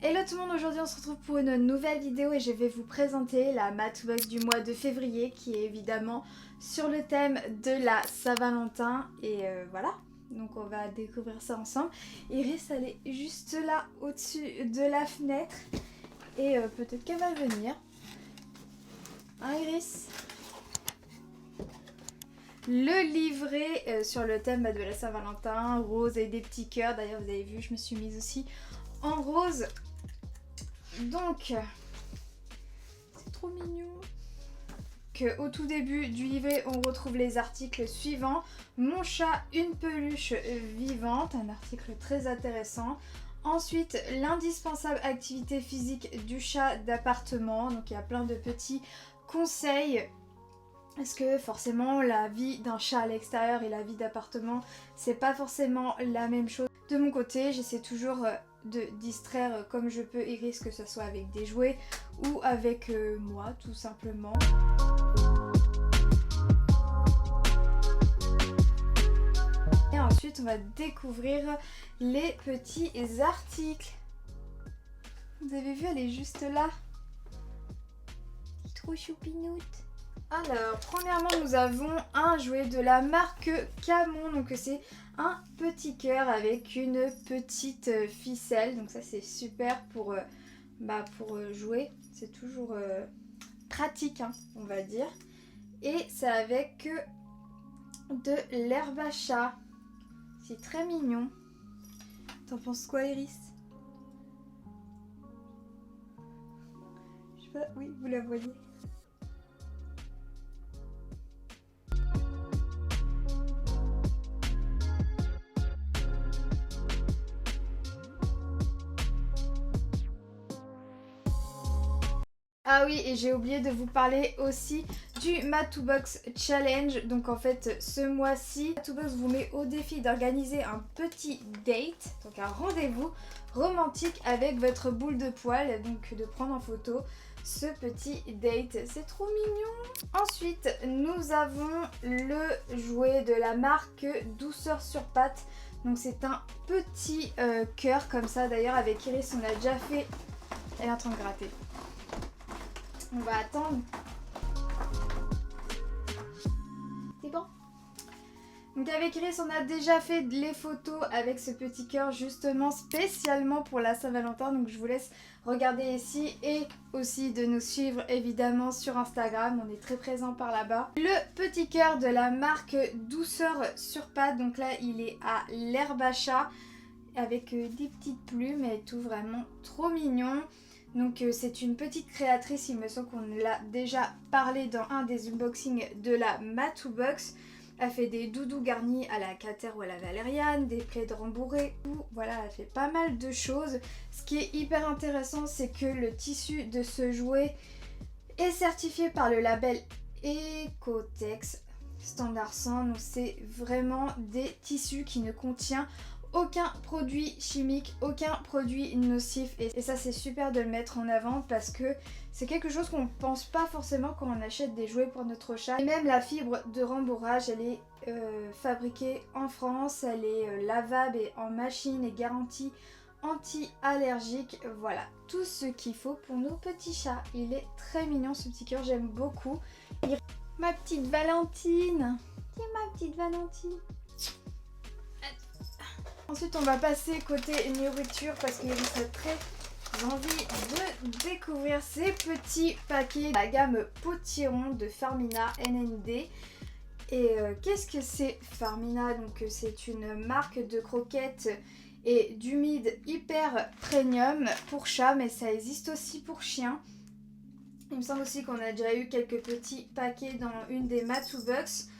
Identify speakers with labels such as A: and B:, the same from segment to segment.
A: Hello tout le monde, aujourd'hui on se retrouve pour une nouvelle vidéo et je vais vous présenter la Matchbox du mois de février qui est évidemment sur le thème de la Saint-Valentin et voilà, donc on va découvrir ça ensemble. Iris elle est juste là au-dessus de la fenêtre et peut-être qu'elle va venir. Hein Iris? Le livret sur le thème de la Saint-Valentin, rose et des petits cœurs, d'ailleurs vous avez vu je me suis mise aussi en rose. Donc, c'est trop mignon. Au tout début du livret, on retrouve les articles suivants. Mon chat, une peluche vivante, un article très intéressant. Ensuite, l'indispensable activité physique du chat d'appartement. Donc, il y a plein de petits conseils. Parce que forcément, la vie d'un chat à l'extérieur et la vie d'appartement, c'est pas forcément la même chose. De mon côté, j'essaie toujours de distraire comme je peux Iris, que ce soit avec des jouets ou avec moi tout simplement. Et ensuite on va découvrir les petits articles. Vous avez vu, elle est juste là. Trop choupinoute. Alors, premièrement, nous avons un jouet de la marque Camon. Donc, c'est un petit cœur avec une petite ficelle. Donc, ça, c'est super pour jouer. C'est toujours pratique, hein, on va dire. Et c'est avec de l'herbe à chat. C'est très mignon. T'en penses quoi, Iris? Je sais pas, oui, vous la voyez. Ah oui, et j'ai oublié de vous parler aussi du Matchbox Challenge. Donc en fait, ce mois-ci, Matchbox vous met au défi d'organiser un petit date, donc un rendez-vous romantique avec votre boule de poil, donc de prendre en photo ce petit date. C'est trop mignon. Ensuite, nous avons le jouet de la marque Douceur sur Pattes. Donc c'est un petit cœur comme ça. D'ailleurs, avec Iris, on a déjà fait... Elle est en train de gratter. On va attendre. C'est bon. Donc avec Iris, on a déjà fait les photos avec ce petit cœur justement spécialement pour la Saint-Valentin. Donc je vous laisse regarder ici et aussi de nous suivre évidemment sur Instagram. On est très présent par là-bas. Le petit cœur de la marque Douceur sur Pattes. Donc là, il est à l'herbe à chat avec des petites plumes et tout, vraiment trop mignon. Donc c'est une petite créatrice, il me semble qu'on l'a déjà parlé dans un des unboxings de la Matchbox. Elle fait des doudous garnis à la Cater ou à la Valériane, des plaids rembourrés, voilà, elle fait pas mal de choses. Ce qui est hyper intéressant, c'est que le tissu de ce jouet est certifié par le label Ecotex Standard 100. Donc c'est vraiment des tissus qui ne contiennent aucun produit chimique, aucun produit nocif et ça c'est super de le mettre en avant parce que c'est quelque chose qu'on pense pas forcément quand on achète des jouets pour notre chat. Et même la fibre de rembourrage, elle est fabriquée en France, elle est lavable et en machine et garantie anti-allergique. Voilà, tout ce qu'il faut pour nos petits chats. Il est très mignon ce petit cœur, j'aime beaucoup. Ma petite Valentine, c'est ma petite Valentine. Ensuite on va passer côté nourriture parce qu'il y a très envie de découvrir ces petits paquets de la gamme Potiron de Farmina NND. Et qu'est-ce que c'est Farmina? Donc c'est une marque de croquettes et d'humide hyper premium pour chat, mais ça existe aussi pour chien. Il me semble aussi qu'on a déjà eu quelques petits paquets dans une des Matchbox.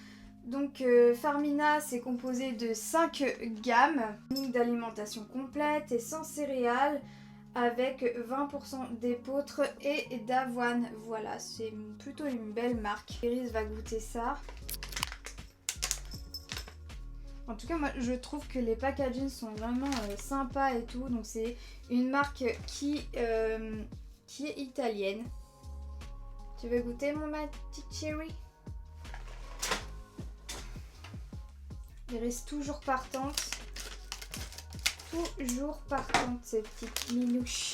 A: Donc Farmina, c'est composé de 5 gammes d'alimentation complète et sans céréales avec 20% d'épeautre et d'avoine. Voilà, c'est plutôt une belle marque. Iris va goûter ça. En tout cas, moi je trouve que les packaging sont vraiment sympas et tout. Donc c'est une marque qui est italienne. Tu veux goûter ma petite chérie? Iris toujours partante. Toujours partante, ces petites minouches.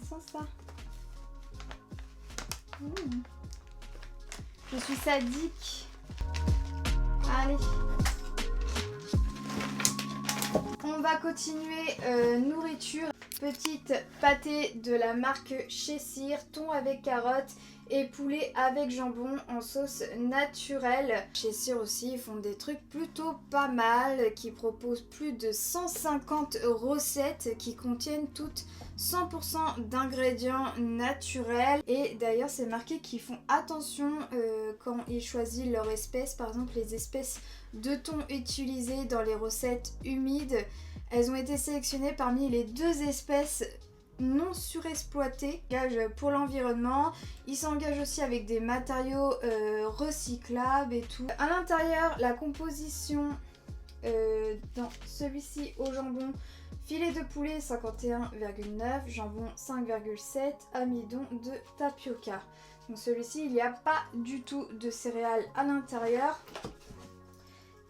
A: Sans ça. Je suis sadique. Allez. On va continuer nourriture. Petite pâtée de la marque Chessir, thon avec carottes et poulet avec jambon en sauce naturelle. Chessir aussi, ils font des trucs plutôt pas mal, qui proposent plus de 150 recettes qui contiennent toutes 100% d'ingrédients naturels. Et d'ailleurs, c'est marqué qu'ils font attention quand ils choisissent leurs espèces. Par exemple, les espèces de thon utilisées dans les recettes humides, elles ont été sélectionnées parmi les 2 espèces non surexploitées pour l'environnement. Ils s'engagent aussi avec des matériaux recyclables et tout. À l'intérieur, la composition dans celui-ci au jambon: filet de poulet 51,9, jambon 5,7, amidon de tapioca. Donc celui-ci, il n'y a pas du tout de céréales à l'intérieur.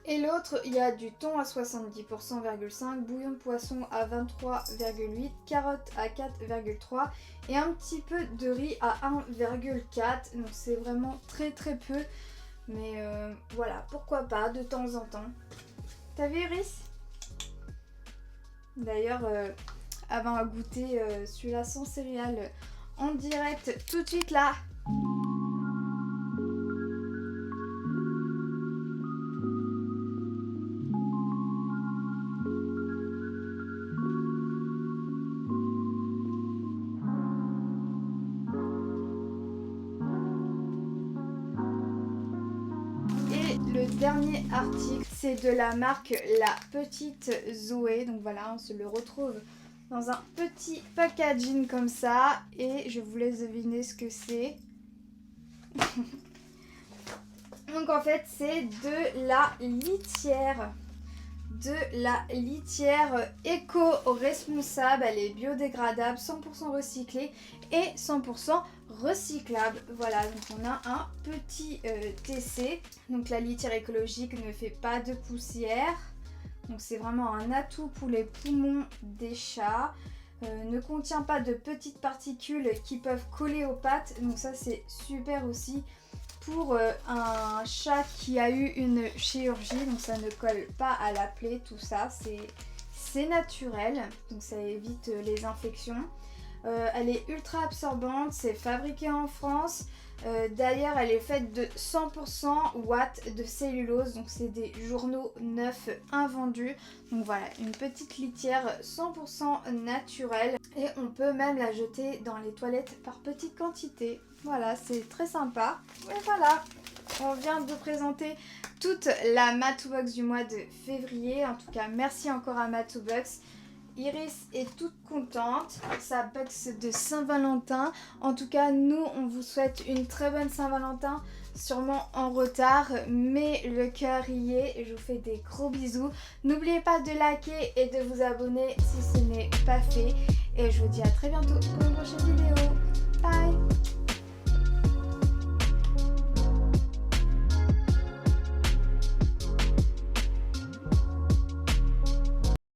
A: Et l'autre, il y a du thon à 70,5%, bouillon de poisson à 23,8%, carottes à 4,3% et un petit peu de riz à 1,4%. Donc c'est vraiment très très peu. Mais voilà, pourquoi pas de temps en temps. T'as vu, Iris? D'ailleurs, avant à goûter celui-là sans céréales en direct tout de suite là. Le dernier article, c'est de la marque La Petite Zoé. Donc voilà, on se le retrouve dans un petit packaging comme ça. Et je vous laisse deviner ce que c'est. Donc en fait, c'est de la litière. De la litière éco-responsable. Elle est biodégradable, 100% recyclée et 100% recyclable. Voilà, donc on a un petit TC. Donc la litière écologique ne fait pas de poussière. Donc c'est vraiment un atout pour les poumons des chats. Ne contient pas de petites particules qui peuvent coller aux pattes. Donc ça c'est super aussi pour un chat qui a eu une chirurgie. Donc ça ne colle pas à la plaie, tout ça. C'est naturel. Donc ça évite les infections. Elle est ultra absorbante, c'est fabriqué en France. D'ailleurs, elle est faite de 100% watts de cellulose, donc c'est des journaux neufs invendus. Donc voilà, une petite litière 100% naturelle. Et on peut même la jeter dans les toilettes par petite quantité. Voilà, c'est très sympa. Et voilà, on vient de présenter toute la Matoubox du mois de février. En tout cas, merci encore à Matoubox. Iris est toute contente pour sa box de Saint-Valentin. En tout cas, nous, on vous souhaite une très bonne Saint-Valentin. Sûrement en retard, mais le cœur y est. Et je vous fais des gros bisous. N'oubliez pas de liker et de vous abonner si ce n'est pas fait. Et je vous dis à très bientôt pour une prochaine vidéo. Bye!